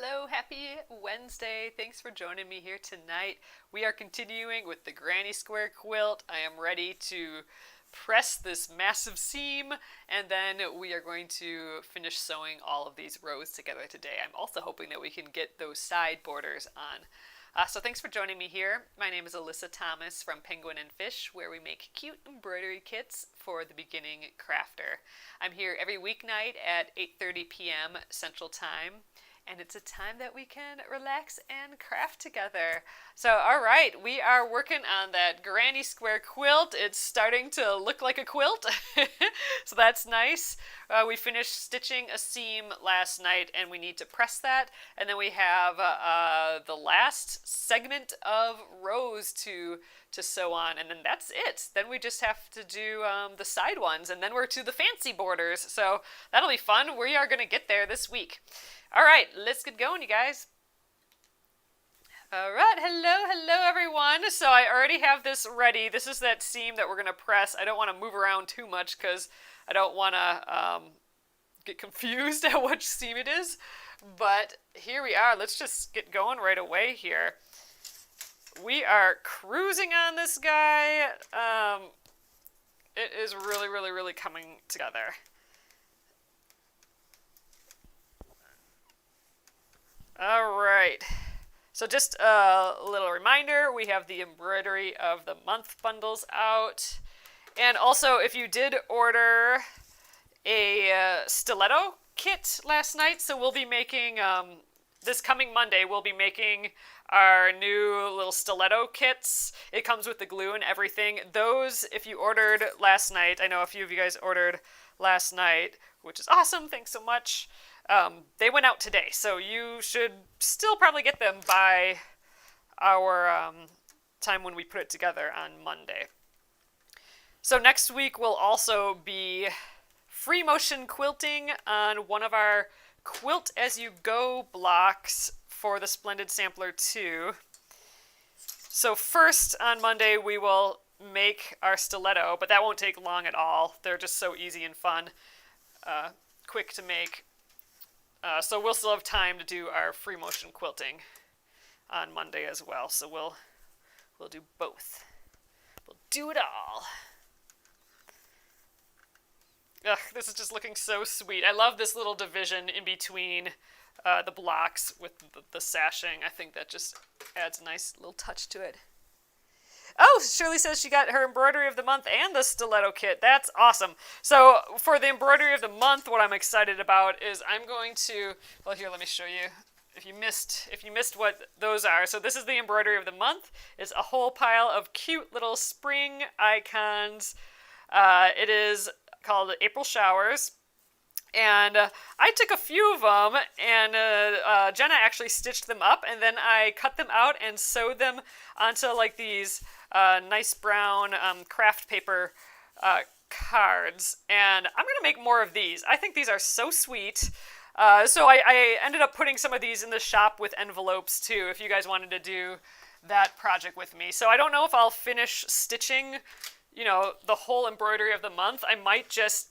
Hello, happy Wednesday. Thanks for joining me here tonight. We are continuing with the Granny Square Quilt. I am ready to press this massive seam, and then we are going to finish sewing all of these rows together today. I'm also hoping that we can get those side borders on. So thanks for joining me here. My name is Alyssa Thomas from Penguin and Fish, where we make cute embroidery kits for the beginning crafter. I'm here every weeknight at 8:30 p.m. Central Time, and it's a time that we can relax and craft together. So, all right, we are working on that Granny Square Quilt. It's starting to look like a quilt, so that's nice. We finished stitching a seam last night, and we need to press that, and then we have the last segment of rows to sew on, and then that's it. Then we just have to do the side ones, and then we're to the fancy borders, so that'll be fun. We are going to get there this week. All right, let's get going, you guys. All right, hello everyone. So I already have this ready. This is that seam that we're going to press. I don't want to move around too much because I don't want to get confused at which seam it is. But here we are. Let's just get going right away here. We are cruising on this guy. It is really coming together. All right, so just a little reminder, we have the embroidery of the month bundles out. And also, if you did order a stiletto kit last night, so we'll be making, this coming Monday, we'll be making our new little stiletto kits. It comes with the glue and everything. Those, if you ordered last night, I know a few of you guys ordered last night, which is awesome, thanks so much. They went out today, so you should still probably get them by our time when we put it together on Monday. So next week will also be free motion quilting on one of our Quilt As You Go blocks for the Splendid Sampler 2. So first on Monday we will make our stiletto, but that won't take long at all. They're just so easy and fun, quick to make. So we'll still have time to do our free motion quilting on Monday as well. So we'll do both. We'll do it all. Ugh, this is just looking so sweet. I love this little division in between the blocks with the sashing. I think that just adds a nice little touch to it. Oh, Shirley says she got her embroidery of the month and the stiletto kit. That's awesome. So for the embroidery of the month, what I'm excited about is I'm going to, well, here, let me show you. If you missed what those are. So this is the embroidery of the month. It's a whole pile of cute little spring icons. It is called April Showers. And I took a few of them, and Jenna actually stitched them up, and then I cut them out and sewed them onto like these nice brown craft paper cards. And I'm going to make more of these. I think these are so sweet. So I ended up putting some of these in the shop with envelopes too, if you guys wanted to do that project with me. So I don't know if I'll finish stitching, the whole embroidery of the month. I might just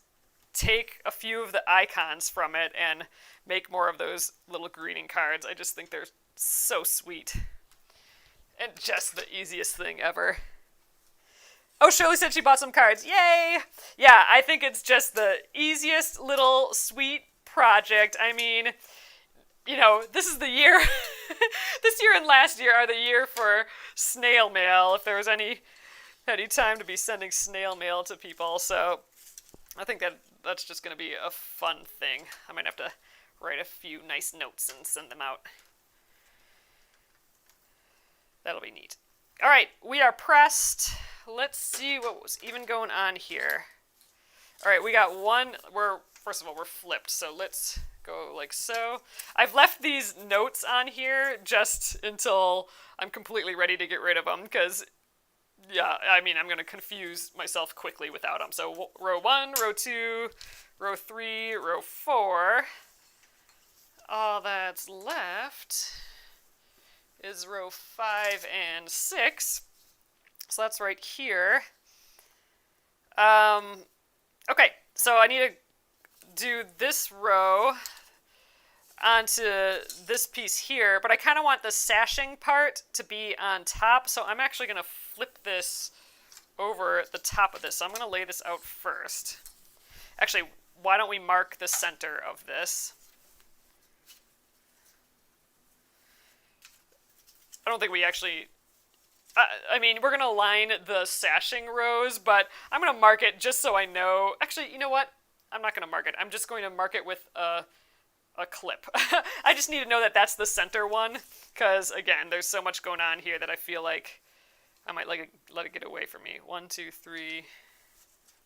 take a few of the icons from it and make more of those little greeting cards. I just think they're so sweet. And just the easiest thing ever. Oh, Shirley said she bought some cards. Yay! Yeah, I think it's just the easiest little sweet project. I mean, this is the year. This year and last year are the year for snail mail, if there was any time to be sending snail mail to people. So I think that's just going to be a fun thing. I might have to write a few nice notes and send them out. That'll be neat. All right, we are pressed. Let's see what was even going on here. All right, we got one. First of all, we're flipped, so let's go like so. I've left these notes on here just until I'm completely ready to get rid of them, because yeah, I mean, I'm going to confuse myself quickly without them. So row 1, row 2, row 3, row 4. All that's left is row 5 and 6. So that's right here. Okay, so I need to do this row. onto this piece here, but I kind of want the sashing part to be on top, so I'm actually going to flip this over the top of this. So I'm going to lay this out first. Actually, why don't we mark the center of this? I don't think we actually... I mean, we're going to line the sashing rows, but I'm going to mark it just so I know. Actually, you know what? I'm not going to mark it. I'm just going to mark it with a clip. I just need to know that that's the center one, because, again, there's so much going on here that I feel like I might let it get away from me. 1, 2, 3.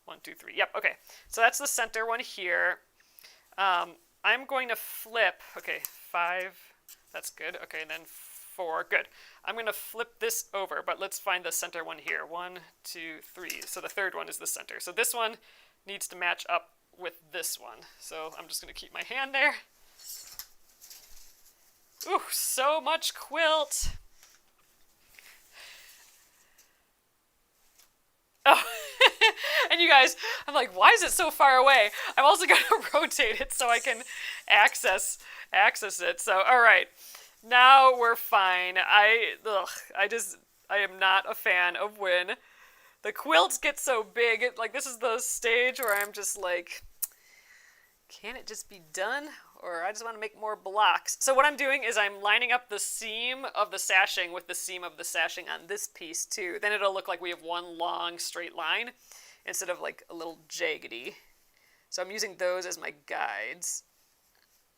1, 2, 3. Yep, okay. So that's the center one here. I'm going to flip. Okay, 5. That's good. Okay, and then 4. Good. I'm going to flip this over, but let's find the center one here. 1, 2, 3. So the third one is the center. So this one needs to match up with this one. So I'm just going to keep my hand there. Ooh, so much quilt. Oh, and you guys, I'm like, why is it so far away? I'm also going to rotate it so I can access it. So, all right. Now we're fine. I am not a fan of when the quilts get so big. Like, this is the stage where I'm just like, can it just be done? Or I just want to make more blocks. So what I'm doing is I'm lining up the seam of the sashing with the seam of the sashing on this piece too. Then it'll look like we have one long straight line instead of like a little jaggedy. So I'm using those as my guides.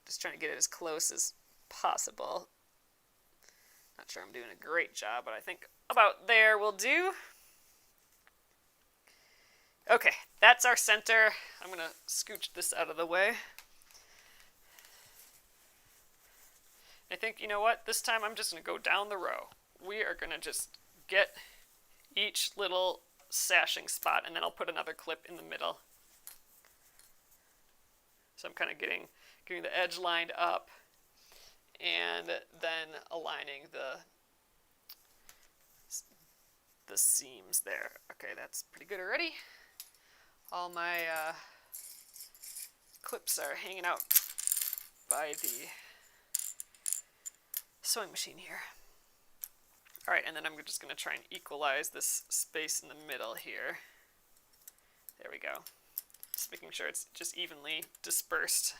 Just trying to get it as close as possible. Not sure I'm doing a great job, but I think about there will do. Okay, that's our center. I'm going to scooch this out of the way. I think, you know what, this time I'm just going to go down the row. We are going to just get each little sashing spot, and then I'll put another clip in the middle. So I'm kind of getting the edge lined up, and then aligning the seams there. Okay, that's pretty good already. All my clips are hanging out by the sewing machine here. All right, and then I'm just going to try and equalize this space in the middle here. There we go. Just making sure it's just evenly dispersed.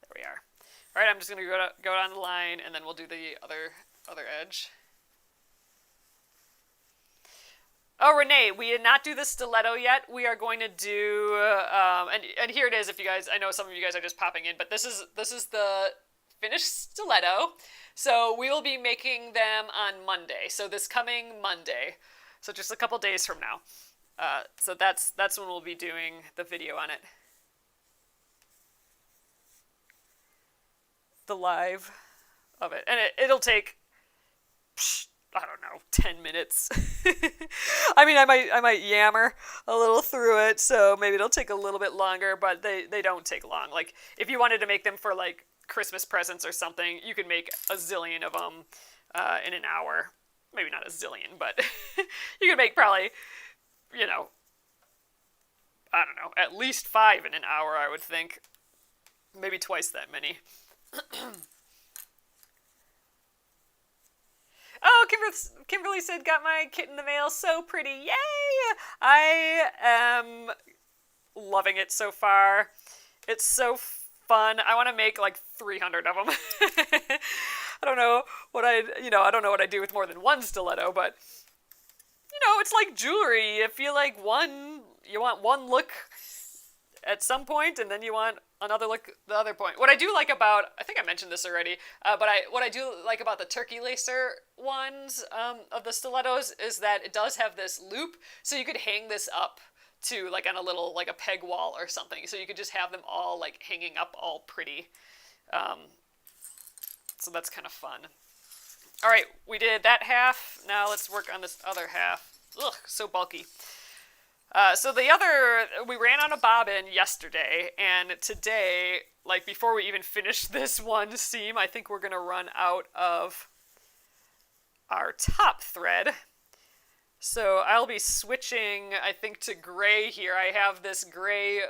There we are. All right, I'm just going to go down the line, and then we'll do the other edge. Oh, Renee, we did not do the stiletto yet. We are going to do, and here it is. If you guys, I know some of you guys are just popping in, but this is the finished stiletto. So we will be making them on Monday. So this coming Monday. So just a couple days from now. So that's when we'll be doing the video on it. The live of it, and it'll take. I don't know, 10 minutes. I mean, I might yammer a little through it, so maybe it'll take a little bit longer, but they don't take long. Like, if you wanted to make them for, like, Christmas presents or something, you could make a zillion of them in an hour. Maybe not a zillion, but you could make probably, you know, I don't know, at least 5 in an hour, I would think. Maybe twice that many. Oh, Kimberly said, got my kit in the mail. So pretty. Yay! I am loving it so far. It's so fun. I want to make like 300 of them. I don't know what I don't know what I do with more than one stiletto, but it's like jewelry. I feel like you want one look at some point, and then you want another look the other point. What I do like about, I think I mentioned this already, but what I do like about the turkey lacer ones of the stilettos is that it does have this loop, so you could hang this up to like on a little, like a peg wall or something, so you could just have them all like hanging up all pretty. So that's kind of fun. All right, we did that half. Now let's work on this other half. Ugh, so bulky. So we ran out of bobbin yesterday, and today, like before we even finish this one seam, I think we're going to run out of our top thread. So I'll be switching, I think, to gray here. I have this gray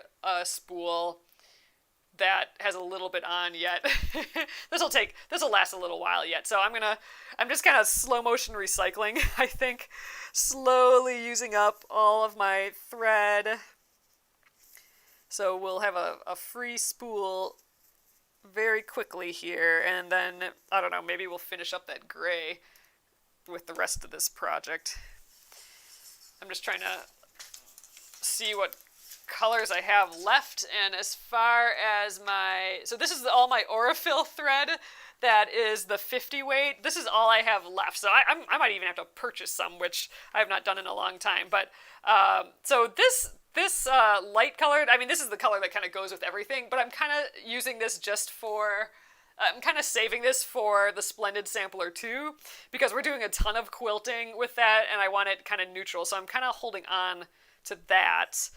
spool that has a little bit on yet. This will last a little while yet. So I'm just kind of slow motion recycling, I think. Slowly using up all of my thread. So we'll have a free spool very quickly here, and then, I don't know, maybe we'll finish up that gray with the rest of this project. I'm just trying to see what colors I have left, and as far as so this is all my Aurifil thread. That is the 50 weight. This is all I have left, so I might even have to purchase some, which I have not done in a long time. But so this light colored, I mean, this is the color that kind of goes with everything, but I'm kind of using this just for, I'm kind of saving this for the Splendid Sampler 2, because we're doing a ton of quilting with that, and I want it kind of neutral, so I'm kind of holding on to that.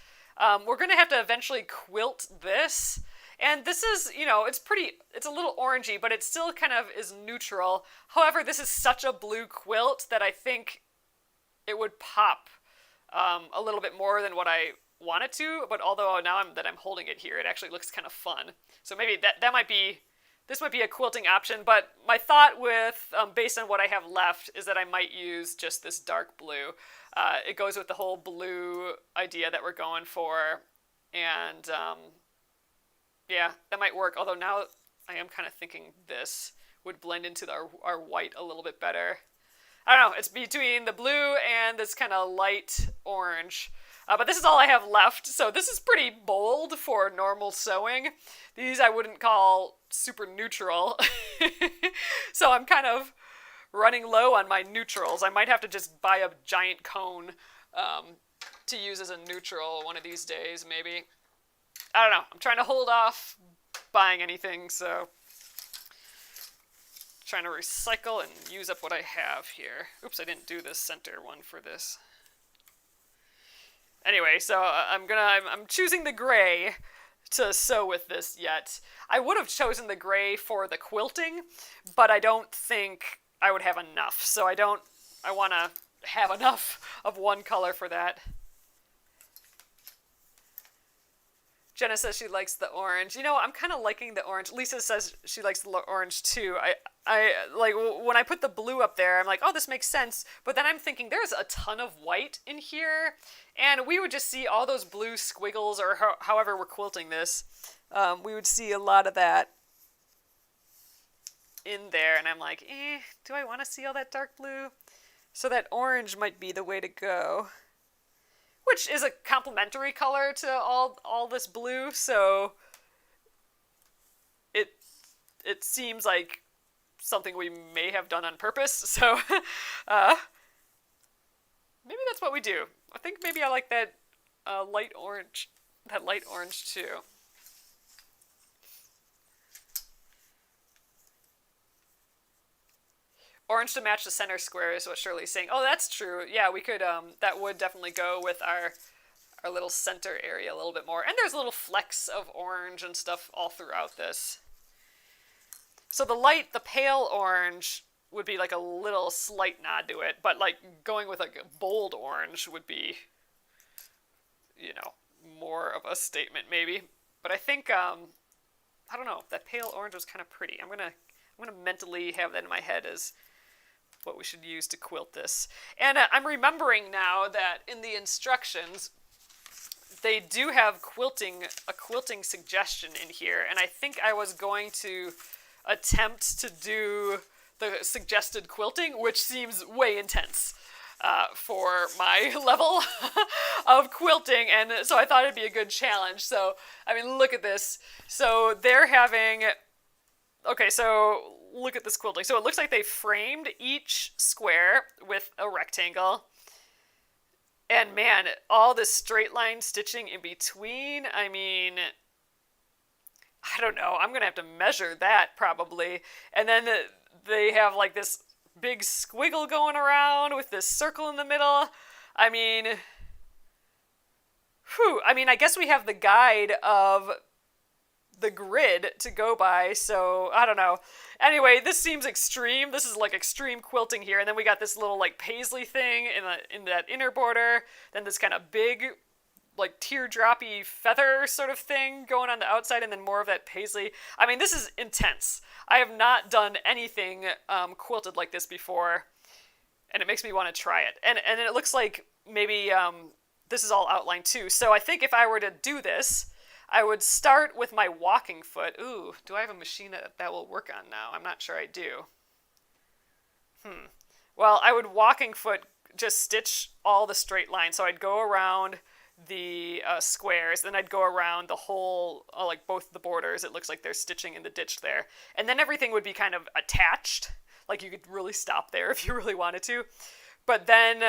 We're going to have to eventually quilt this, and this is, it's a little orangey, but it still kind of is neutral. However, this is such a blue quilt that I think it would pop a little bit more than what I want it to, but although now I'm holding it here, it actually looks kind of fun. So maybe this might be a quilting option, but my thought with, based on what I have left, is that I might use just this dark blue. It goes with the whole blue idea that we're going for, and yeah, that might work, although now I am kind of thinking this would blend into our white a little bit better. I don't know, it's between the blue and this kind of light orange. But this is all I have left, so this is pretty bold for normal sewing. These I wouldn't call super neutral. So I'm kind of running low on my neutrals. I might have to just buy a giant cone to use as a neutral one of these days, maybe. I don't know. I'm trying to hold off buying anything, so trying to recycle and use up what I have here. Oops, I didn't do the center one for this. Anyway, so I'm choosing the gray to sew with this yet. I would have chosen the gray for the quilting, but I don't think I would have enough. So I want to have enough of one color for that. Jenna says she likes the orange. I'm kind of liking the orange. Lisa says she likes the orange too. I like when I put the blue up there, I'm like, oh, this makes sense. But then I'm thinking there's a ton of white in here, and we would just see all those blue squiggles, or however we're quilting this. We would see a lot of that in there, and I'm like, do I want to see all that dark blue? So that orange might be the way to go. Which is a complementary color to all this blue, so it seems like something we may have done on purpose, so maybe that's what we do. I think maybe I like that light orange too. Orange to match the center square is what Shirley's saying. Oh, that's true. Yeah, we could, that would definitely go with our little center area a little bit more. And there's little flecks of orange and stuff all throughout this. So the pale orange would be like a little slight nod to it, but like going with like a bold orange would be, more of a statement maybe. But I think, I don't know, that pale orange was kind of pretty. I'm gonna mentally have that in my head as what we should use to quilt this. And I'm remembering now that in the instructions, they do have a quilting suggestion in here, and I think I was going to attempt to do the suggested quilting, which seems way intense for my level of quilting, and so I thought it'd be a good challenge. So, I mean, look at this. So they're having... Okay, so look at this quilting. So it looks like they framed each square with a rectangle. And man, all this straight line stitching in between, I mean, I don't know. I'm going to have to measure that probably. And then they have like this big squiggle going around with this circle in the middle. I mean, I guess we have the guide of the grid to go by, so I don't know. Anyway, this seems extreme. This is like extreme quilting here, and then we got this little like paisley thing in that inner border, then this kind of big like teardroppy feather sort of thing going on the outside, and then more of that paisley. I mean, this is intense. I have not done anything quilted like this before, and it makes me want to try it. And it looks like maybe this is all outlined too. So I think if I were to do this, I would start with my walking foot. Ooh, do I have a machine that will work on now? I'm not sure I do. Well, I would walking foot just stitch all the straight lines. So I'd go around the squares, then I'd go around the whole, like both the borders. It looks like they're stitching in the ditch there. And then everything would be kind of attached. Like you could really stop there if you really wanted to. But then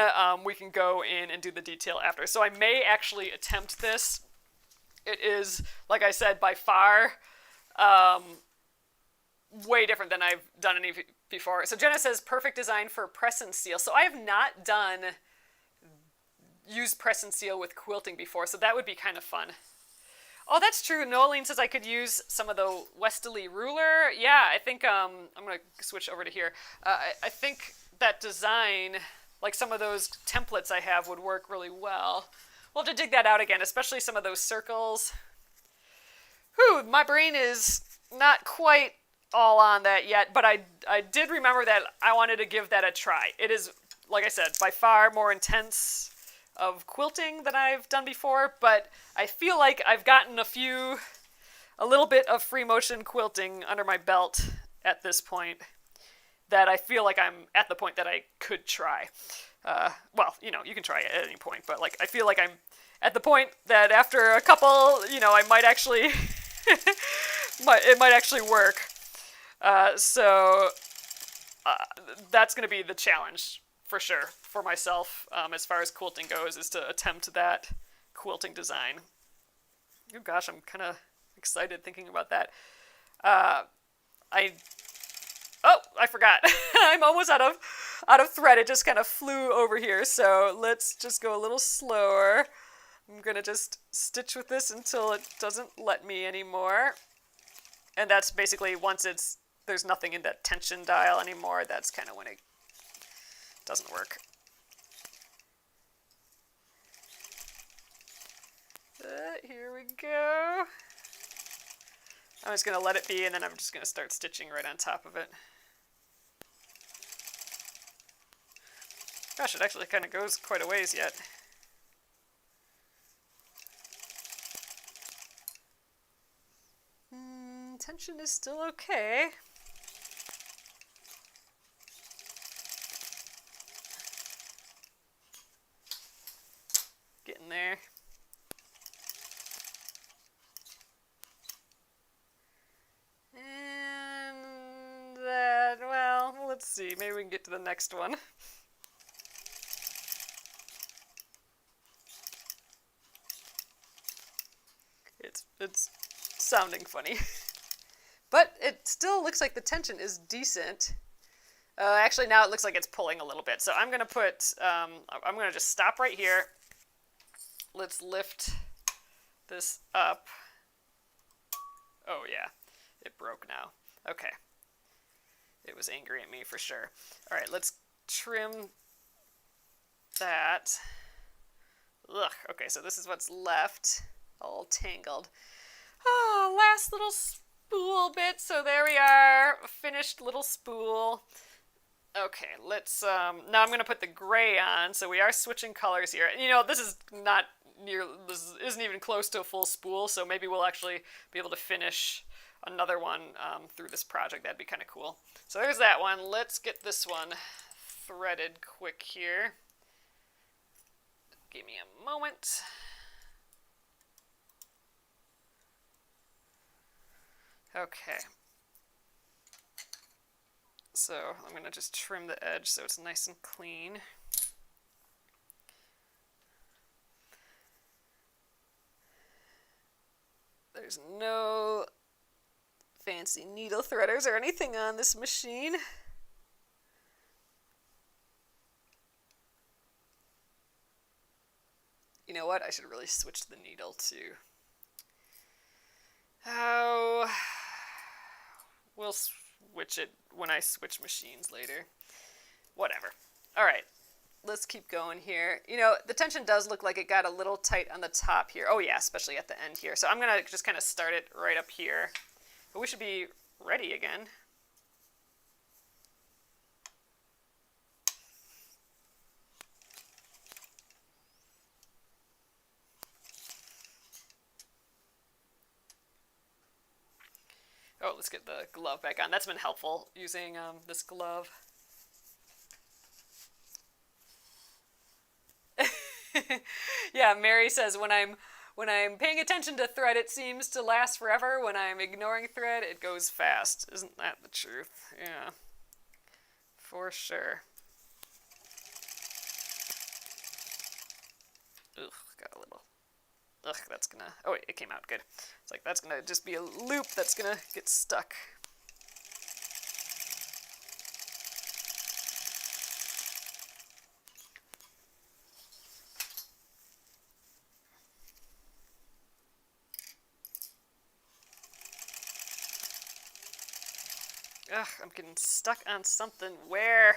we can go in and do the detail after. So I may actually attempt this. It is, like I said, by far way different than I've done any before. So Jenna says, perfect design for press and seal. So I have not used press and seal with quilting before, so that would be kind of fun. Oh, that's true. Noeline says I could use some of the Westerly ruler. Yeah, I think, I'm going to switch over to here. I think that design, like some of those templates I have, would work really well. We'll have to dig that out again, especially some of those circles. Whew, my brain is not quite all on that yet, but I did remember that I wanted to give that a try. It is, like I said, by far more intense of quilting than I've done before, but I feel like I've gotten a little bit of free motion quilting under my belt at this point, that I feel like I'm at the point that I could try. Well, you know, you can try it at any point, but like I feel like I'm at the point that after a couple, you know, I might actually, it might actually work. So that's going to be the challenge for sure for myself as far as quilting goes, is to attempt that quilting design. Oh gosh, I'm kind of excited thinking about that. I forgot. I'm almost out of thread. It just kind of flew over here. So let's just go a little slower. I'm going to just stitch with this until it doesn't let me anymore. And that's basically once there's nothing in that tension dial anymore, that's kind of when it doesn't work. Here we go. I'm just going to let it be, and then I'm just going to start stitching right on top of it. Gosh, it actually kind of goes quite a ways yet. Tension is still okay. Getting there. And that, well, let's see. Maybe we can get to the next one. It's sounding funny. But it still looks like the tension is decent. Actually, now it looks like it's pulling a little bit. So I'm going to put, I'm going to just stop right here. Let's lift this up. Oh, yeah. It broke now. Okay. It was angry at me for sure. All right, let's trim that. Ugh. Okay, so this is what's left. All tangled. Oh, last little spool bit. So there we are. A finished little spool. Okay, let's, now I'm going to put the gray on. So we are switching colors here. You know, this isn't even close to a full spool. So maybe we'll actually be able to finish another one through this project. That'd be kind of cool. So there's that one. Let's get this one threaded quick here. Give me a moment. Okay. So I'm going to just trim the edge so it's nice and clean. There's no fancy needle threaders or anything on this machine. You know what? I should really switch the needle to... Oh, we'll switch it when I switch machines later. Whatever. All right. let's keep going here. You know, the tension does look like it got a little tight on the top here. Oh yeah, especially at the end here. So I'm gonna just kind of start it right up here. But we should be ready again. Oh, let's get the glove back on. That's been helpful, using this glove. Yeah, Mary says, when I'm paying attention to thread, it seems to last forever. When I'm ignoring thread, it goes fast. Isn't that the truth? Yeah, for sure. Ugh, got a little. Ugh, that's gonna. Oh wait, it came out good. It's like that's gonna just be a loop that's gonna get stuck. Ugh, I'm getting stuck on something. Where?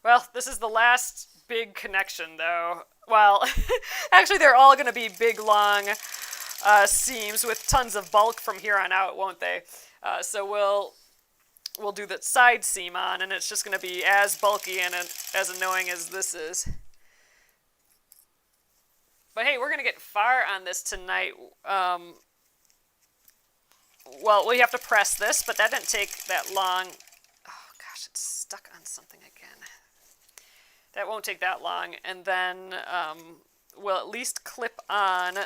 Well, this is the last big connection, though. Well, actually, they're all going to be big, long seams with tons of bulk from here on out, won't they? So we'll do the side seam on, and it's just going to be as bulky and as annoying as this is. But hey, we're going to get far on this tonight. Well, we have to press this, but that didn't take that long. Oh gosh, it's stuck on something again. That won't take that long, and then we'll at least clip on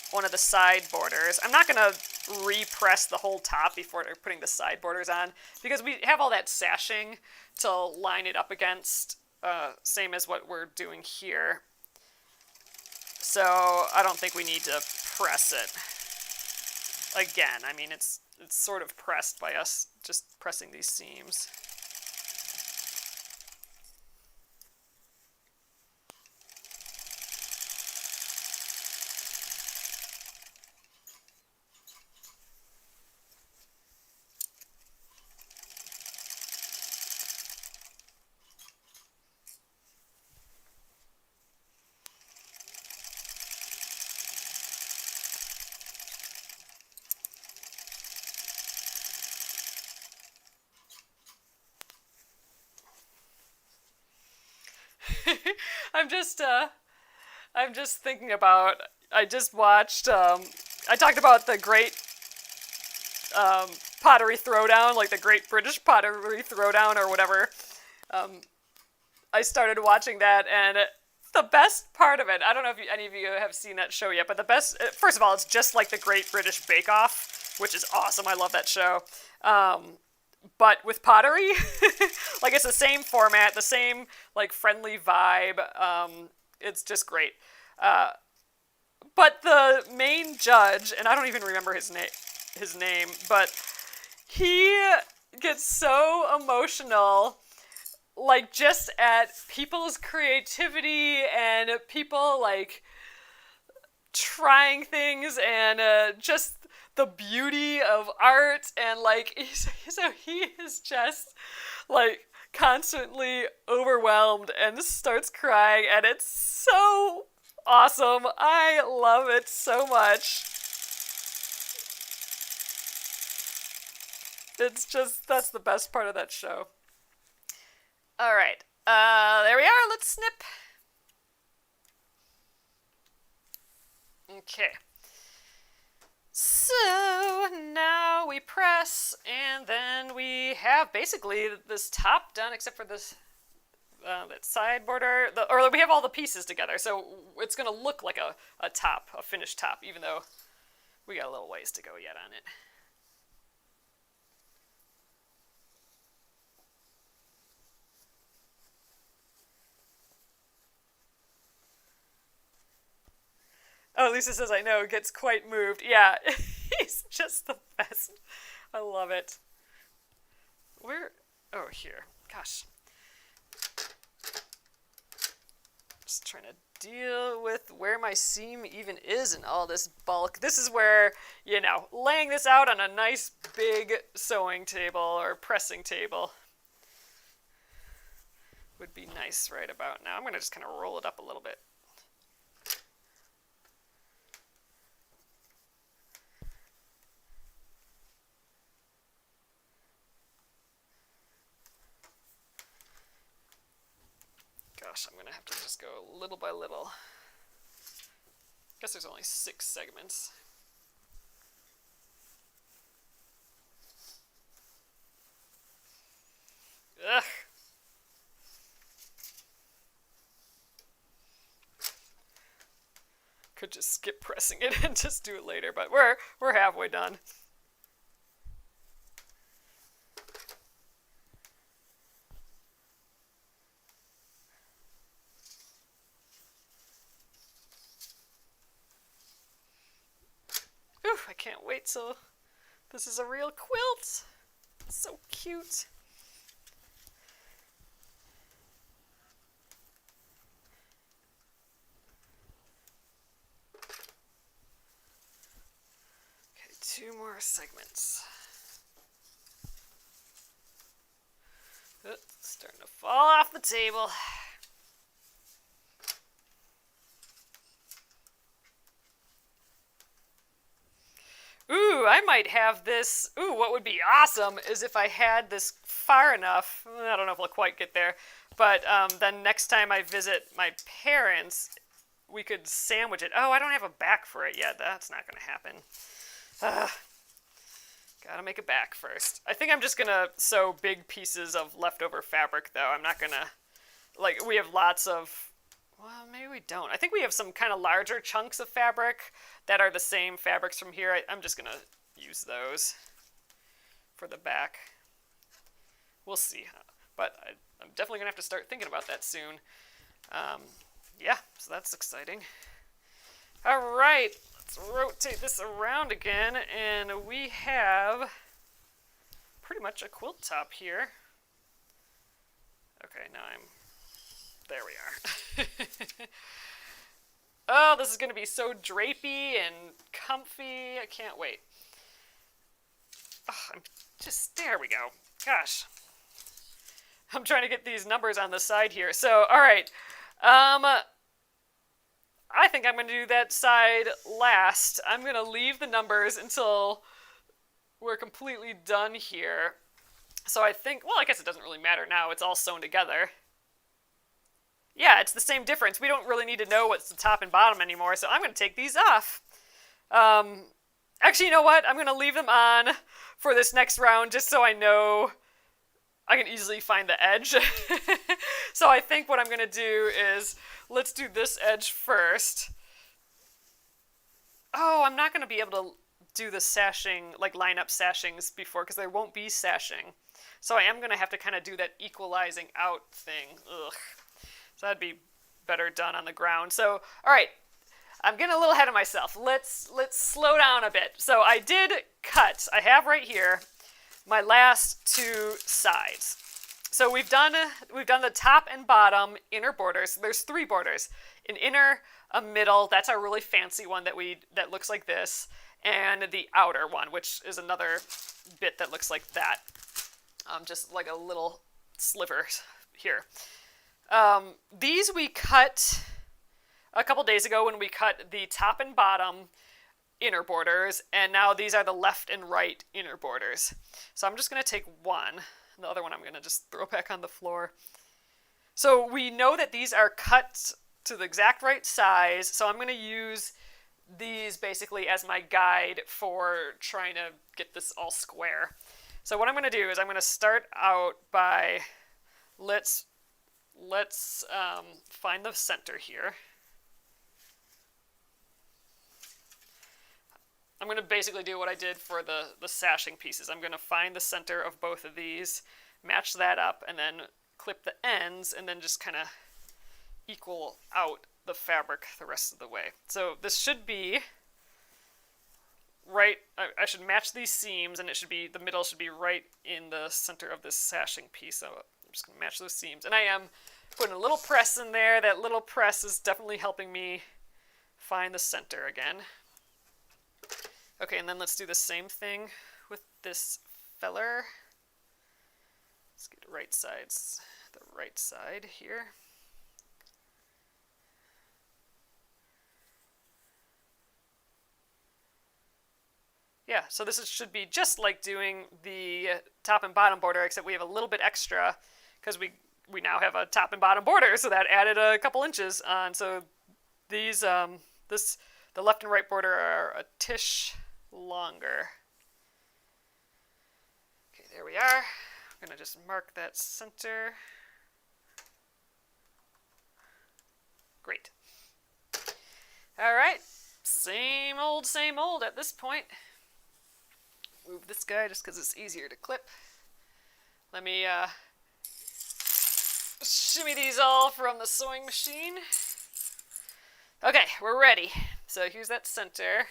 one of the side borders. I'm not going to repress the whole top before putting the side borders on, because we have all that sashing to line it up against, same as what we're doing here. So I don't think we need to press it again. I mean, it's sort of pressed by us just pressing these seams. I'm just thinking about, I just watched, I talked about the Great Pottery Throwdown, like the Great British Pottery Throwdown or whatever. I started watching that, and the best part of it, I don't know if any of you have seen that show yet, but the best, first of all, it's just like the Great British Bake Off, which is awesome. I love that show. But with pottery, like it's the same format, the same like friendly vibe. It's just great. But the main judge, and I don't even remember his name, but he gets so emotional, like just at people's creativity and people like trying things and just the beauty of art, and like so he is just like constantly overwhelmed and starts crying, and it's so awesome. I love it so much. It's just, that's the best part of that show. All right, there we are. Let's snip. Okay. So now we press, and then we have basically this top done, except for this that side border, or we have all the pieces together, so it's going to look like a top, a finished top, even though we got a little ways to go yet on it. Oh, Lisa says, I know, gets quite moved. Yeah, he's just the best. I love it. Where? Oh, here. Gosh. Just trying to deal with where my seam even is in all this bulk. This is where, you know, laying this out on a nice big sewing table or pressing table would be nice right about now. I'm going to just kind of roll it up a little bit. Gosh, I'm going to have to just go little by little. I guess there's only 6 segments. Ugh. Could just skip pressing it and just do it later, but we're halfway done. Ooh, I can't wait till this is a real quilt. It's so cute. Okay, 2 more segments. It's starting to fall off the table. Ooh, I might have this. Ooh, what would be awesome is if I had this far enough. I don't know if we'll quite get there. But then next time I visit my parents, we could sandwich it. Oh, I don't have a back for it yet. That's not going to happen. Gotta make a back first. I think I'm just going to sew big pieces of leftover fabric, though. I'm not going to... Like, we have lots of... Well, maybe we don't. I think we have some kind of larger chunks of fabric that are the same fabrics from here. I'm just going to use those for the back. We'll see. But I'm definitely going to have to start thinking about that soon. Yeah, so that's exciting. All right, let's rotate this around again. And we have pretty much a quilt top here. Okay, now I'm... There we are. Oh, this is going to be so drapey and comfy. I can't wait. Oh, there we go. Gosh. I'm trying to get these numbers on the side here. So, all right. I think I'm going to do that side last. I'm going to leave the numbers until we're completely done here. So I think, well, I guess it doesn't really matter now. It's all sewn together. Yeah, it's the same difference. We don't really need to know what's the top and bottom anymore, so I'm going to take these off. Actually, you know what? I'm going to leave them on for this next round just so I know I can easily find the edge. So I think what I'm going to do is, let's do this edge first. Oh, I'm not going to be able to do the sashing, like line up sashings before, because there won't be sashing. So I am going to have to kind of do that equalizing out thing. Ugh. So that'd be better done on the ground. So, all right, I'm getting a little ahead of myself. Let's slow down a bit. So I did cut. I have right here my last 2 sides. So we've done the top and bottom inner borders. There's 3 borders: an inner, a middle. That's our really fancy one that looks like this, and the outer one, which is another bit that looks like that, just like a little sliver here. These we cut a couple days ago when we cut the top and bottom inner borders, and now these are the left and right inner borders. So I'm just going to take one. The other one I'm going to just throw back on the floor. So we know that these are cut to the exact right size, so I'm going to use these basically as my guide for trying to get this all square. So what I'm going to do is I'm going to start out by, let's find the center here. I'm going to basically do what I did for the sashing pieces. I'm going to find the center of both of these, match that up, and then clip the ends, and then just kind of equal out the fabric the rest of the way. So this should be right, I should match these seams, and the middle should be right in the center of this sashing piece. So I'm just going to match those seams. And I am Putting a little press in there. That little press is definitely helping me find the center again. Okay, and then let's do the same thing with this feller. Let's get the right side here. Yeah, so this should be just like doing the top and bottom border, except we have a little bit extra because we now have a top and bottom border, so that added a couple inches on. So these the left and right border are a tish longer. Okay, there we are. I'm gonna just mark that center. Great. All right, same old at this point. Move this guy just because it's easier to clip. Let me shimmy these all from the sewing machine. Okay, we're ready. So here's that center.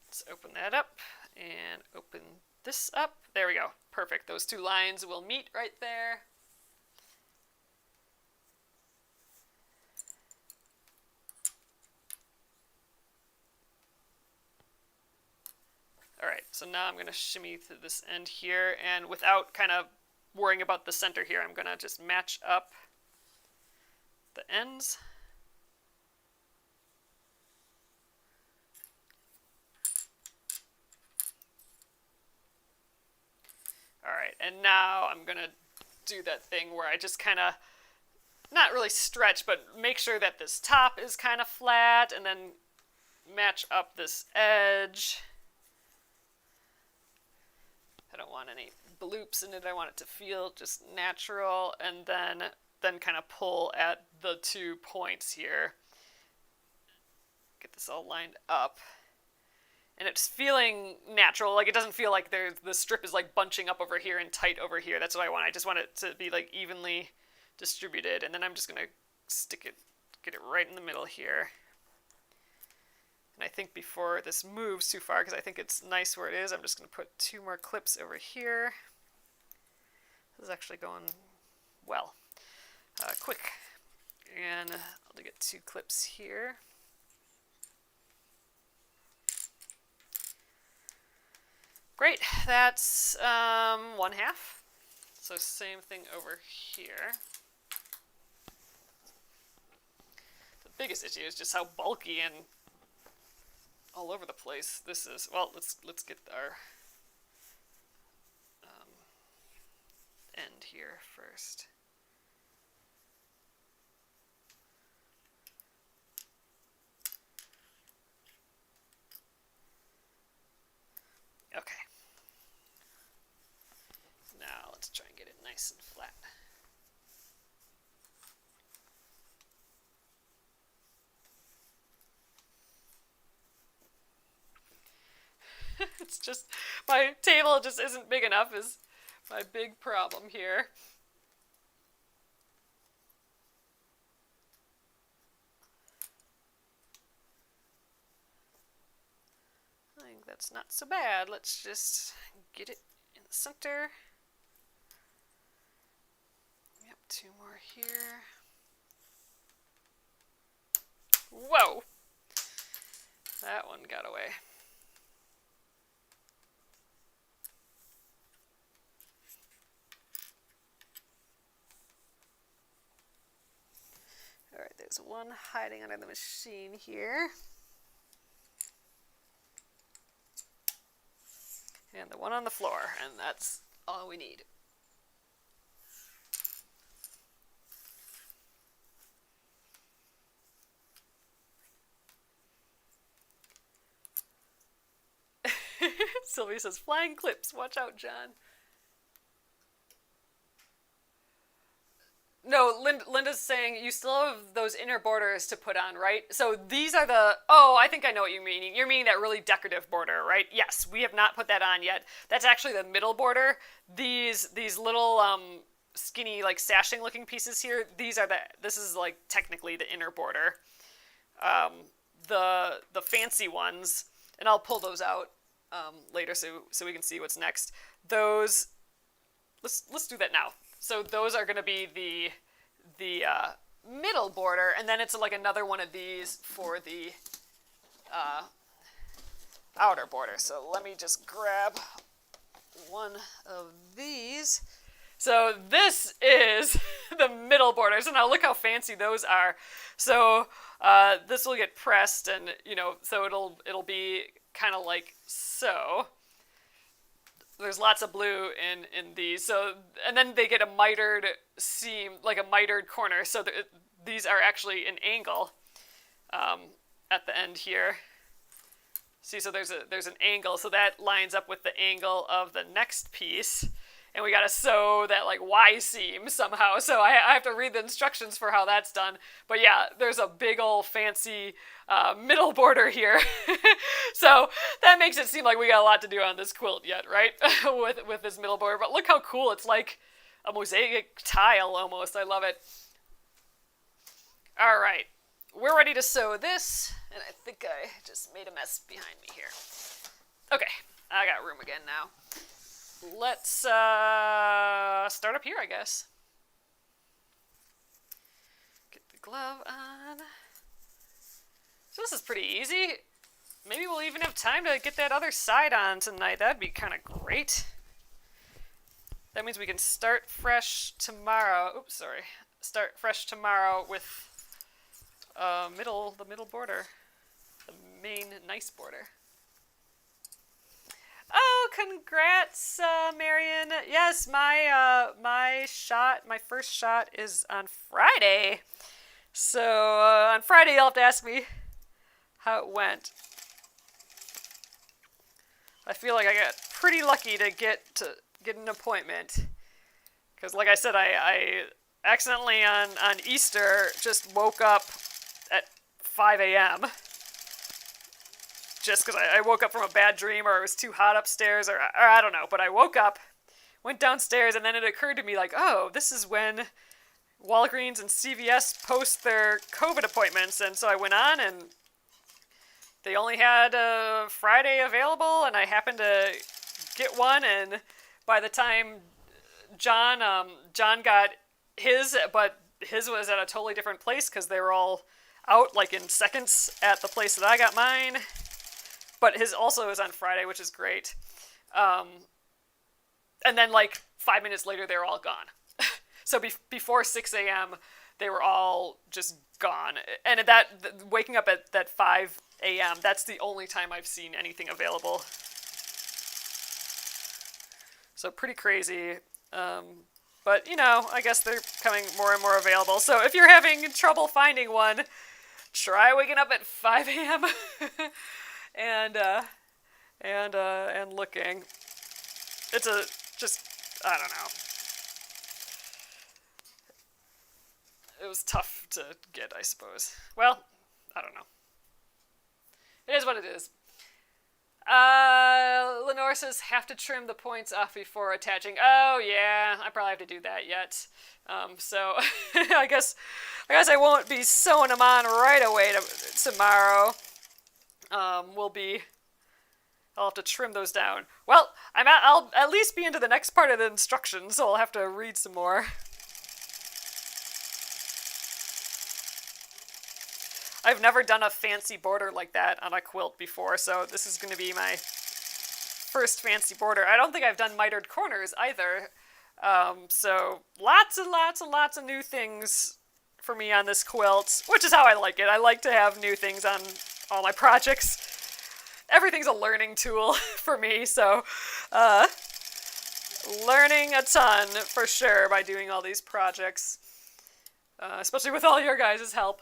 Let's open that up and open this up. There we go. Perfect. Those two lines will meet right there. All right, so now I'm going to shimmy to this end here, and without kind of worrying about the center here, I'm going to just match up the ends. All right, and now I'm going to do that thing where I just kind of, not really stretch, but make sure that this top is kind of flat, and then match up this edge. I don't want any bloops in it. I want it to feel just natural, and then kind of pull at the 2 points here. Get this all lined up. And it's feeling natural. Like, it doesn't feel like the strip is like bunching up over here and tight over here. That's what I want. I just want it to be like evenly distributed. And then I'm just going to get it right in the middle here. And I think before this moves too far, because I think it's nice where it is, I'm just going to put 2 more clips over here. This is actually going well. Quick. And I'll get 2 clips here. Great, that's 1/2. So same thing over here. The biggest issue is just how bulky and all over the place this is. Well, let's get our end here first. Okay. Now let's try and get it nice and flat. It's just, my table just isn't big enough is my big problem here. I think that's not so bad. Let's just get it in the center. Yep, 2 more here. Whoa! That one got away. Alright, there's one hiding under the machine here. And the one on the floor, and that's all we need. Sylvia says, flying clips, watch out, John. No, Linda's saying you still have those inner borders to put on, right? So these are the, oh, I think I know what you're meaning. You're meaning that really decorative border, right? Yes, we have not put that on yet. That's actually the middle border. These little skinny, like sashing looking pieces here, this is like technically the inner border. The fancy ones, and I'll pull those out later so we can see what's next. Those, let's do that now. So those are going to be the middle border, and then it's like another one of these for the outer border. So let me just grab one of these. So this is the middle border. So now look how fancy those are. So this will get pressed, and so it'll be kind of like so. There's lots of blue in these. So, and then they get a mitered seam, like a mitered corner. So these are actually an angle at the end here. See, so there's an angle, so that lines up with the angle of the next piece, and we gotta sew that like Y seam somehow. So I have to read the instructions for how that's done. But yeah, there's a big old fancy middle border here. So that makes it seem like we got a lot to do on this quilt yet, right? with this middle border. But look how cool, it's like a mosaic tile almost. I love it. All right. We're ready to sew this, and I think I just made a mess behind me here. Okay, I got room again now. Let's start up here, I guess. Get the glove on. So this is pretty easy. Maybe we'll even have time to get that other side on tonight. That'd be kind of great. That means we can start fresh tomorrow. Oops, sorry. Start fresh tomorrow with the middle border, the main nice border. Oh, congrats, Marion. Yes, my first shot is on Friday. So on Friday you'll have to ask me how it went. I feel like I got pretty lucky to get an appointment, because like I said, I accidentally on Easter just woke up at 5 a.m. just because I woke up from a bad dream, or it was too hot upstairs, or I don't know. But I woke up, went downstairs, and then it occurred to me like, oh, this is when Walgreens and CVS post their COVID appointments. And so I went on, and they only had Friday available, and I happened to get one. And by the time John got his, but his was at a totally different place because they were all out like in seconds at the place that I got mine. But his also is on Friday, which is great. And then like 5 minutes later, they were all gone. So before 6 a.m., they were all just gone. And waking up at that 5 a.m., that's the only time I've seen anything available. So pretty crazy. But, I guess they're becoming more and more available. So if you're having trouble finding one, try waking up at 5 a.m. and looking. It's I don't know. It was tough to get, I suppose. Well, I don't know. It is what it is. Lenore says, have to trim the points off before attaching. Oh, yeah, I probably have to do that yet. So I guess I won't be sewing them on right away tomorrow. I'll have to trim those down. Well, I'll at least be into the next part of the instructions, so I'll have to read some more. I've never done a fancy border like that on a quilt before, so this is going to be my first fancy border. I don't think I've done mitered corners either. So lots and lots and lots of new things for me on this quilt, which is how I like it. I like to have new things on all my projects. Everything's a learning tool for me, so learning a ton for sure by doing all these projects, especially with all your guys' help.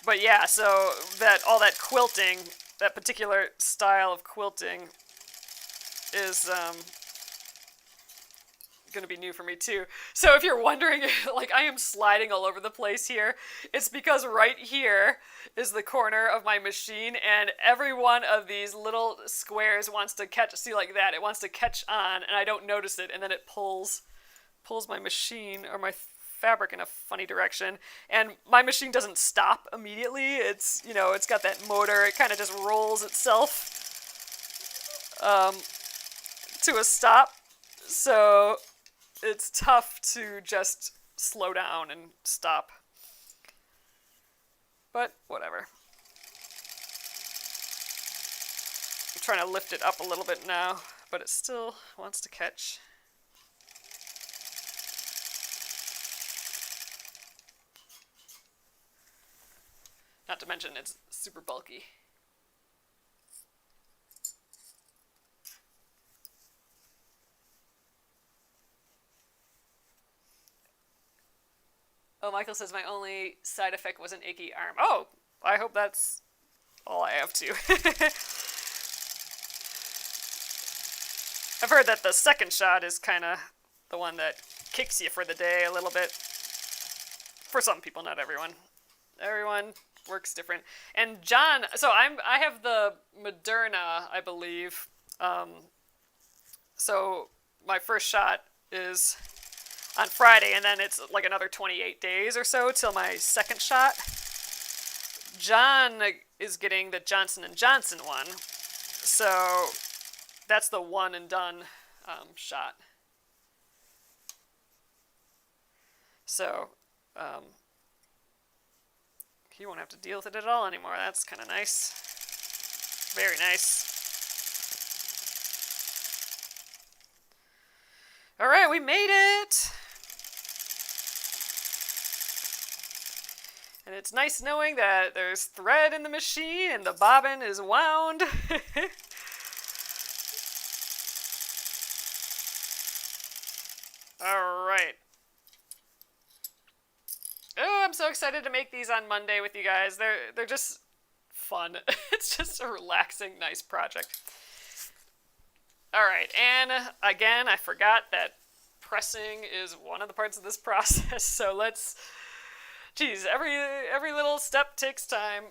But yeah, so all that quilting, that particular style of quilting is going to be new for me too. So if you're wondering, like I am sliding all over the place here, it's because right here is the corner of my machine, and every one of these little squares wants to catch, see like that, it wants to catch on, and I don't notice it, and then it pulls my machine or my fabric in a funny direction, and my machine doesn't stop immediately. It's, it's got that motor, it kind of just rolls itself to a stop. So it's tough to just slow down and stop. But whatever. I'm trying to lift it up a little bit now, but it still wants to catch. Not to mention it's super bulky. Oh, Michael says my only side effect was an achy arm. Oh, I hope that's all I have too. I've heard that the second shot is kind of the one that kicks you for the day a little bit. For some people, not everyone. Everyone works different. And John, so I have the Moderna, I believe. So my first shot is on Friday, and then it's like another 28 days or so till my second shot. John is getting the Johnson & Johnson one. So that's the one and done shot. So he won't have to deal with it at all anymore. That's kind of nice. Very nice. All right, we made it. And it's nice knowing that there's thread in the machine and the bobbin is wound. All right. Oh, I'm so excited to make these on Monday with you guys. They're just fun. It's just a relaxing, nice project. All right, and again, I forgot that pressing is one of the parts of this process. So let's, geez, every little step takes time.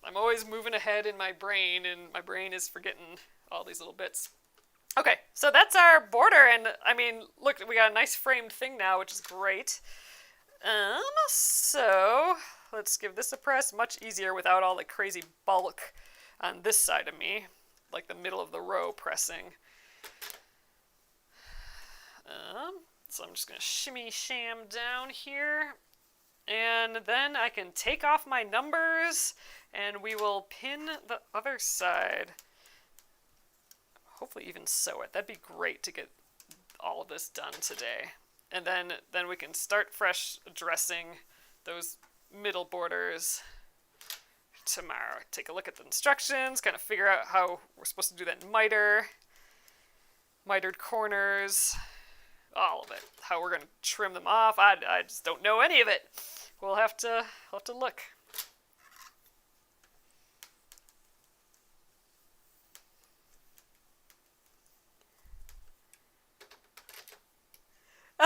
I'm always moving ahead in my brain, and my brain is forgetting all these little bits. Okay, so that's our border, and I mean, look, we got a nice framed thing now, which is great. So let's give this a press. Much easier without all the crazy bulk on this side of me, like the middle of the row pressing. So I'm just gonna shimmy sham down here, and then I can take off my numbers, and we will pin the other side. Hopefully even sew it. That'd be great to get all of this done today. And then we can start fresh dressing those middle borders tomorrow. Take a look at the instructions, kind of figure out how we're supposed to do that mitered corners, all of it. How we're going to trim them off. I just don't know any of it. We'll have to look.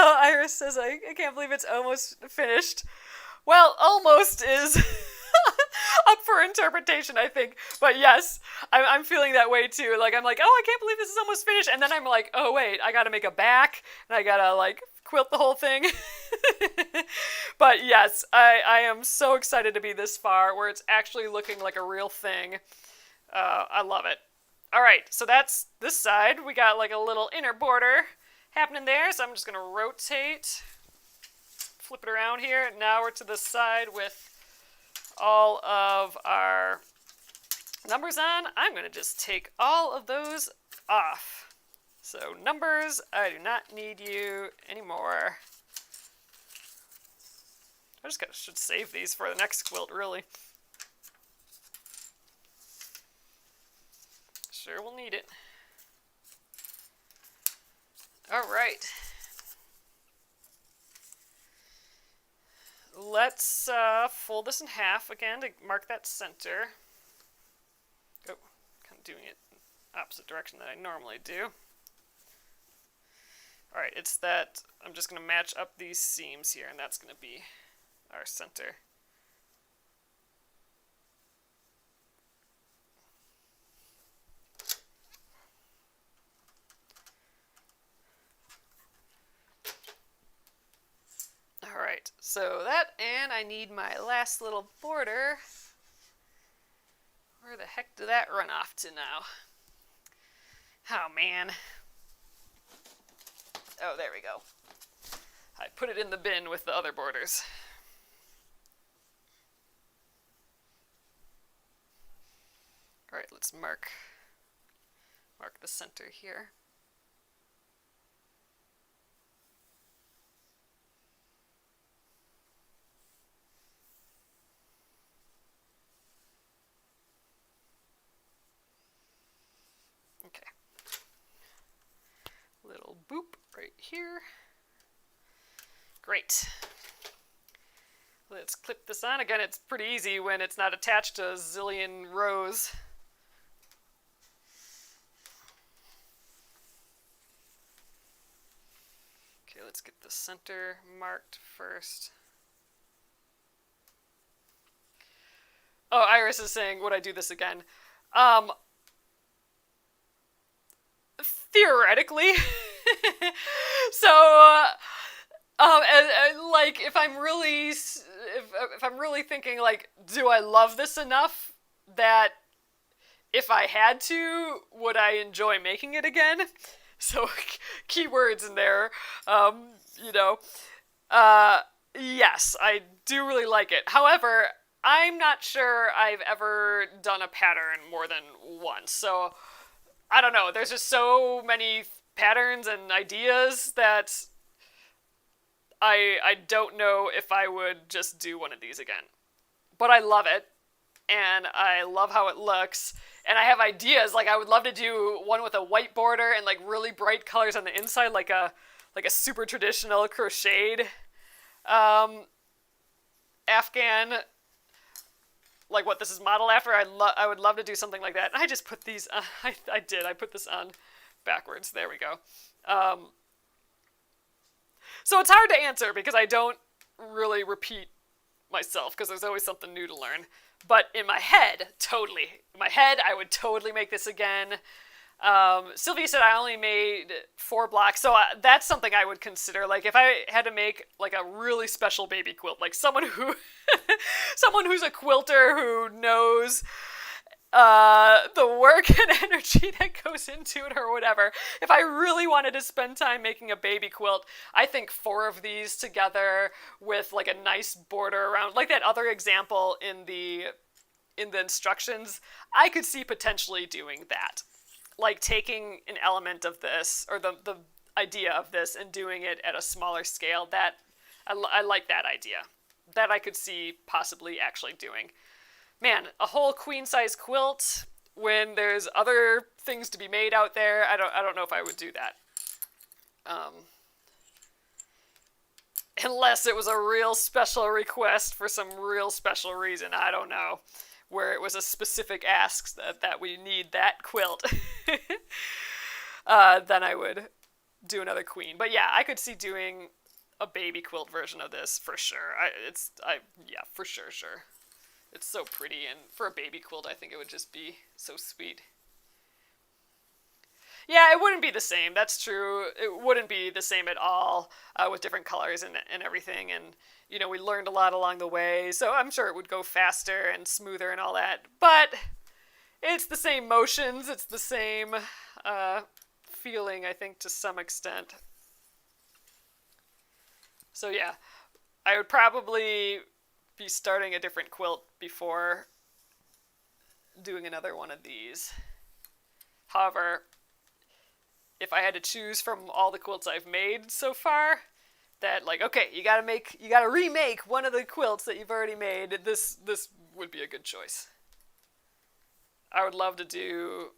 Oh, Iris says, I can't believe it's almost finished. Well, almost is up for interpretation, I think. But yes, I'm feeling that way too. Like, I'm like, oh, I can't believe this is almost finished. And then I'm like, oh, wait, I got to make a back. And I got to, like, quilt the whole thing. But yes, I am so excited to be this far where it's actually looking like a real thing. I love it. All right, so that's this side. We got, like, a little inner border happening there, so I'm just going to rotate, flip it around here. Now we're to the side with all of our numbers on. I'm going to just take all of those off. So numbers, I do not need you anymore. I just should save these for the next quilt, really. Sure we'll need it. All right. Let's fold this in half again to mark that center. Oh, kind of doing it opposite direction that I normally do. All right, it's that I'm just going to match up these seams here, and that's going to be our center. Alright, so that, and I need my last little border. Where the heck did that run off to now? Oh, man. Oh, there we go. I put it in the bin with the other borders. All right, let's mark the center here. Okay. Little boop right here. Great. Let's clip this on. Again, it's pretty easy when it's not attached to a zillion rows. Okay, let's get the center marked first. Oh, Iris is saying, would I do this again? Theoretically. So, like, if I'm really thinking, like, do I love this enough that if I had to, would I enjoy making it again? So, keywords in there, you know. Yes, I do really like it. However, I'm not sure I've ever done a pattern more than once. So, I don't know. There's just so many patterns and ideas that I don't know if I would just do one of these again. But I love it, and I love how it looks, and I have ideas. Like, I would love to do one with a white border and like really bright colors on the inside, like a super traditional crocheted Afghan, like what this is modeled after. I would love to do something like that. And I just put these. I put this on backwards. There we go. So it's hard to answer because I don't really repeat myself because there's always something new to learn. But in my head, totally. In my head, I would totally make this again. Sylvia said I only made 4 blocks, so that's something I would consider. Like, if I had to make like a really special baby quilt, like someone who's a quilter who knows the work and energy that goes into it or whatever. If I really wanted to spend time making a baby quilt, I think 4 of these together with like a nice border around, like that other example in the instructions, I could see potentially doing that. Like taking an element of this, or the idea of this, and doing it at a smaller scale. That I like that idea. That I could see possibly actually doing. Man, a whole queen-size quilt when there's other things to be made out there. I don't know if I would do that. Unless it was a real special request for some real special reason. I don't know. Where it was a specific ask that we need that quilt. Then I would do another queen. But yeah, I could see doing a baby quilt version of this for sure. Yeah, for sure. It's so pretty, and for a baby quilt, I think it would just be so sweet. Yeah, it wouldn't be the same. That's true. It wouldn't be the same at all with different colors and everything. And, you know, we learned a lot along the way, so I'm sure it would go faster and smoother and all that. But it's the same motions. It's the same feeling, I think, to some extent. So, yeah, I would probably be starting a different quilt before doing another one of these. However, if I had to choose from all the quilts I've made so far, that like, okay, you gotta remake one of the quilts that you've already made, this would be a good choice. I would love to do,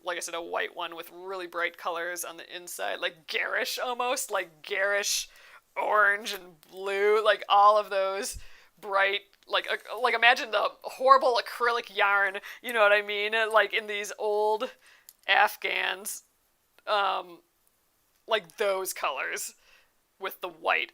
like I said, a white one with really bright colors on the inside, like garish almost, like garish orange and blue, like all of those bright, like imagine the horrible acrylic yarn, you know what I mean? Like in these old Afghans, like those colors with the white.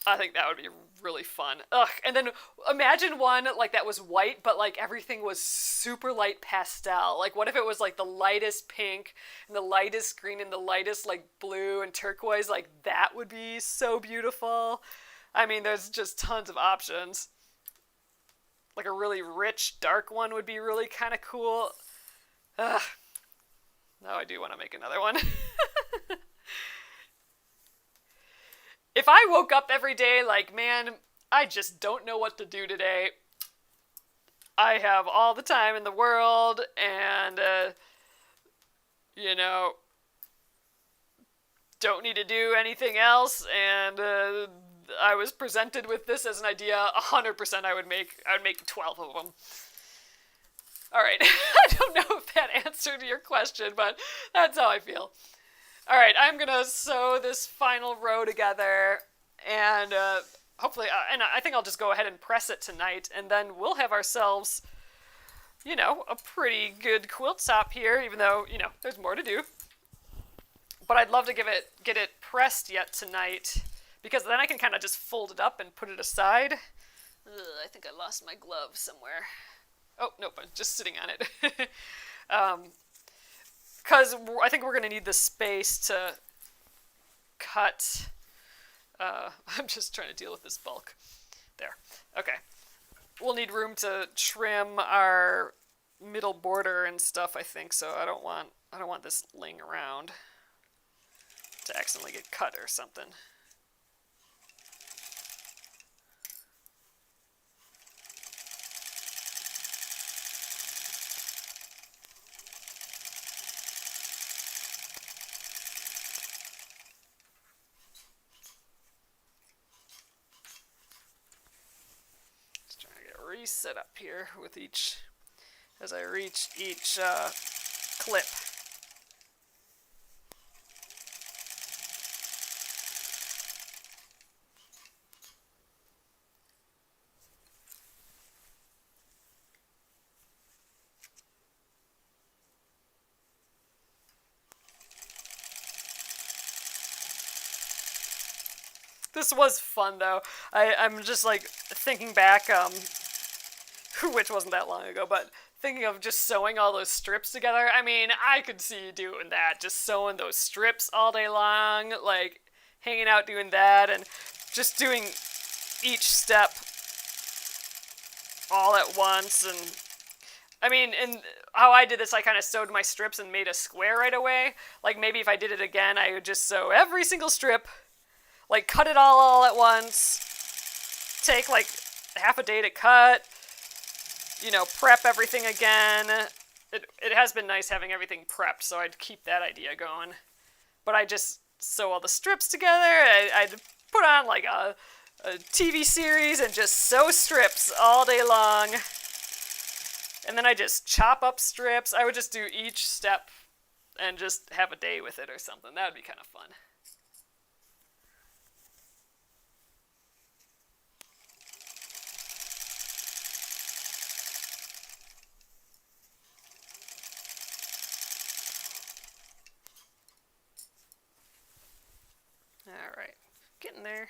I think that would be really fun. Ugh, and then imagine one like that was white, but like everything was super light pastel. Like what if it was like the lightest pink and the lightest green and the lightest like blue and turquoise? Like that would be so beautiful. I mean, there's just tons of options. Like a really rich dark one would be really kind of cool. Ugh. Now I do want to make another one. if I woke up every day like, man, I just don't know what to do today. I have all the time in the world, and, you know, don't need to do anything else, and I was presented with this as an idea, 100% I would make 12 of them. Alright, I don't know if that answered your question, but that's how I feel. Alright, I'm gonna sew this final row together, and hopefully, and I think I'll just go ahead and press it tonight, and then we'll have ourselves, you know, a pretty good quilt top here, even though, you know, there's more to do. But I'd love to get it pressed yet tonight, because then I can kind of just fold it up and put it aside. Ugh, I think I lost my glove somewhere. Oh, nope, I'm just sitting on it. Because I think we're going to need the space to cut. I'm just trying to deal with this bulk. There. Okay. We'll need room to trim our middle border and stuff, I think, so I don't want this laying around to accidentally get cut or something. Just trying to get reset up here with each, as I reach each clip. This was fun, though. I'm just, like, thinking back, which wasn't that long ago, but thinking of just sewing all those strips together. I mean, I could see you doing that, just sewing those strips all day long, like, hanging out doing that, and just doing each step all at once, and I mean, and how I did this, I kind of sewed my strips and made a square right away. Like, maybe if I did it again, I would just sew every single strip, like, cut it all at once, take, like, half a day to cut, you know, prep everything again. It has been nice having everything prepped, so I'd keep that idea going. But I just sew all the strips together, I'd put on, like, a TV series and just sew strips all day long. And then I just chop up strips. I would just do each step and just have a day with it or something. That would be kind of fun. Alright, getting there.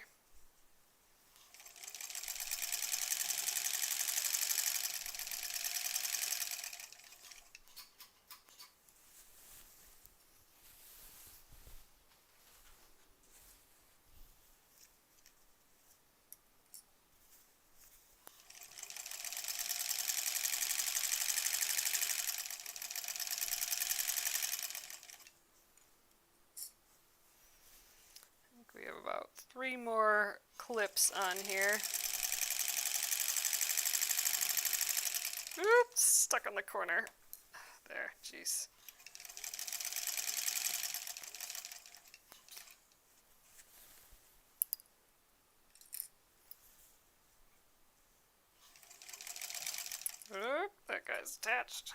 We have about 3 more clips on here. Oops, stuck on the corner. There, jeez. Oop, that guy's attached.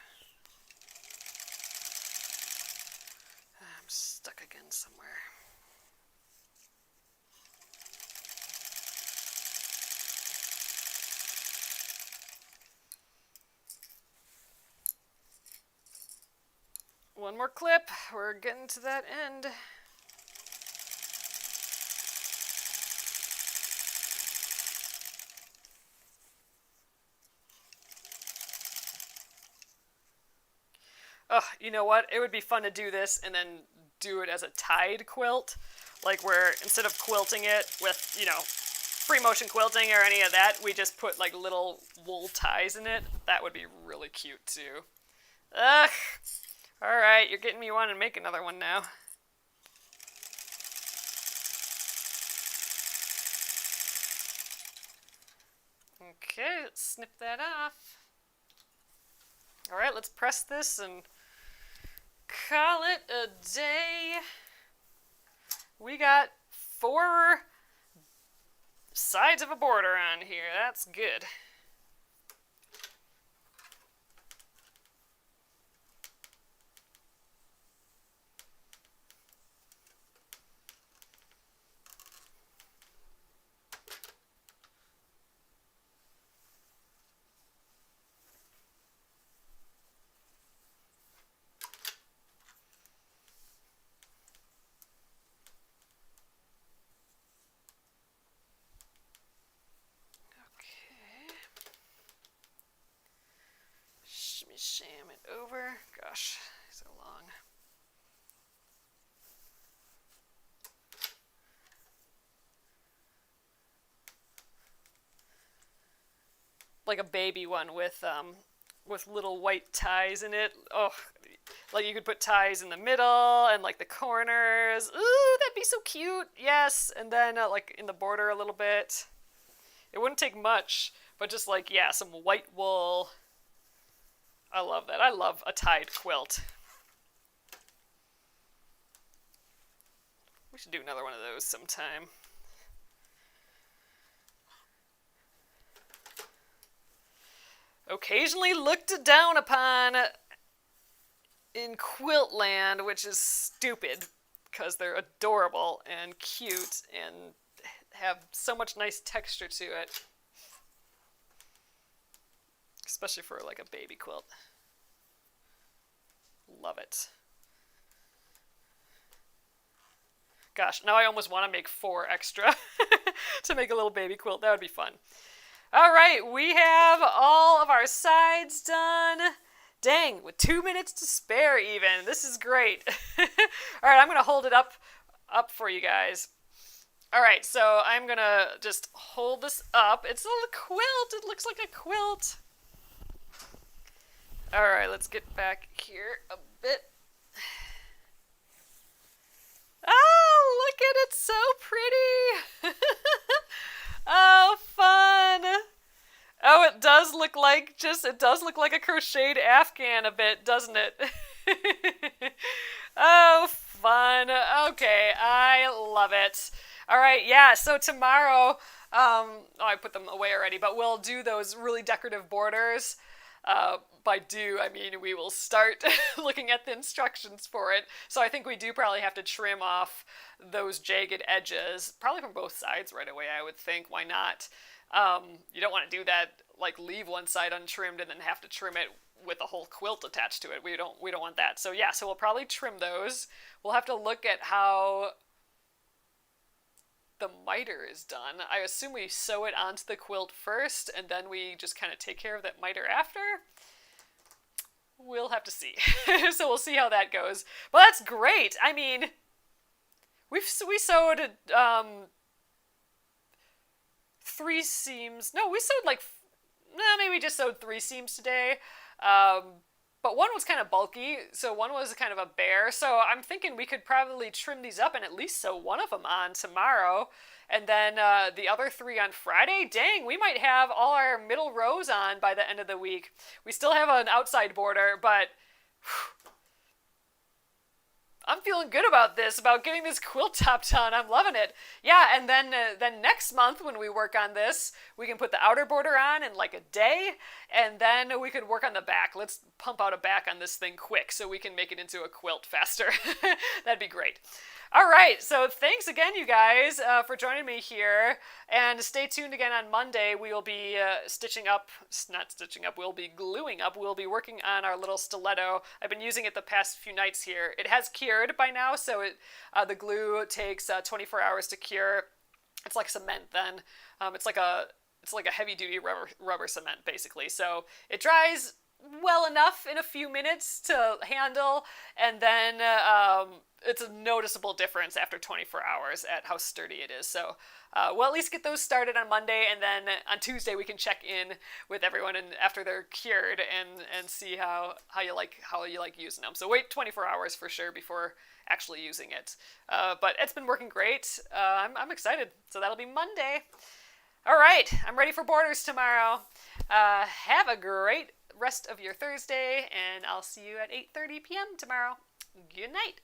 I'm stuck again somewhere. One more clip, we're getting to that end. Oh, you know what? It would be fun to do this and then do it as a tied quilt. Like where instead of quilting it with, you know, free motion quilting or any of that, we just put like little wool ties in it. That would be really cute too. Ugh. Alright, you're getting me wanting to make another one now. Okay, let's snip that off. All right, let's press this and call it a day. We got 4 sides of a border on here. That's good. Sham it over. Gosh, so long. Like a baby one with little white ties in it. Oh, like you could put ties in the middle and like the corners. Ooh, that'd be so cute. Yes, and then like in the border a little bit. It wouldn't take much, but just like, yeah, some white wool. I love that. I love a tied quilt. We should do another one of those sometime. Occasionally looked down upon in quilt land, which is stupid because they're adorable and cute and have so much nice texture to it. Especially for like a baby quilt. Love it. Gosh, now I almost want to make 4 extra to make a little baby quilt. That would be fun. All right, we have all of our sides done. Dang, with 2 minutes to spare even. This is great. All right, I'm going to hold it up for you guys. All right, so I'm going to just hold this up. It's a little quilt. It looks like a quilt. All right, let's get back here a bit. Oh, look at it, so pretty. Oh, fun. Oh, it does look like a crocheted Afghan a bit, doesn't it? Oh, fun. Okay, I love it. All right, yeah, so tomorrow, I put them away already, but we'll do those really decorative borders. By do, I mean we will start looking at the instructions for it. So I think we do probably have to trim off those jagged edges, probably from both sides right away, I would think. Why not? You don't want to do that, like leave one side untrimmed and then have to trim it with a whole quilt attached to it. We don't want that. So yeah, so we'll probably trim those. We'll have to look at how the miter is done. I assume we sew it onto the quilt first and then we just kind of take care of that miter after. We'll have to see. So we'll see how that goes. But that's great. I mean, we sewed 3 seams. No, we sewed maybe we just sewed 3 seams today. But one was kind of bulky, so one was kind of a bare. So I'm thinking we could probably trim these up and at least sew one of them on tomorrow. And then the other 3 on Friday. Dang, we might have all our middle rows on by the end of the week. We still have an outside border, but I'm feeling good about this, about getting this quilt top done. I'm loving it. Yeah, and then next month when we work on this, we can put the outer border on in like a day, and then we could work on the back. Let's pump out a back on this thing quick so we can make it into a quilt faster. That'd be great. All right, so thanks again, you guys, for joining me here. And stay tuned again on Monday. We will be we'll be gluing up. We'll be working on our little stiletto. I've been using it the past few nights here. It has cured by now, so the glue takes 24 hours to cure. It's like cement then. It's like a heavy-duty rubber cement, basically. So it dries well enough in a few minutes to handle, and then it's a noticeable difference after 24 hours at how sturdy it is. So we'll at least get those started on Monday, and then on Tuesday we can check in with everyone and after they're cured and see how you like using them. So wait 24 hours for sure before actually using it. But it's been working great. I'm excited. So that'll be Monday. All right, I'm ready for borders tomorrow. Have a great rest of your Thursday, and I'll see you at 8:30 p.m. tomorrow. Good night.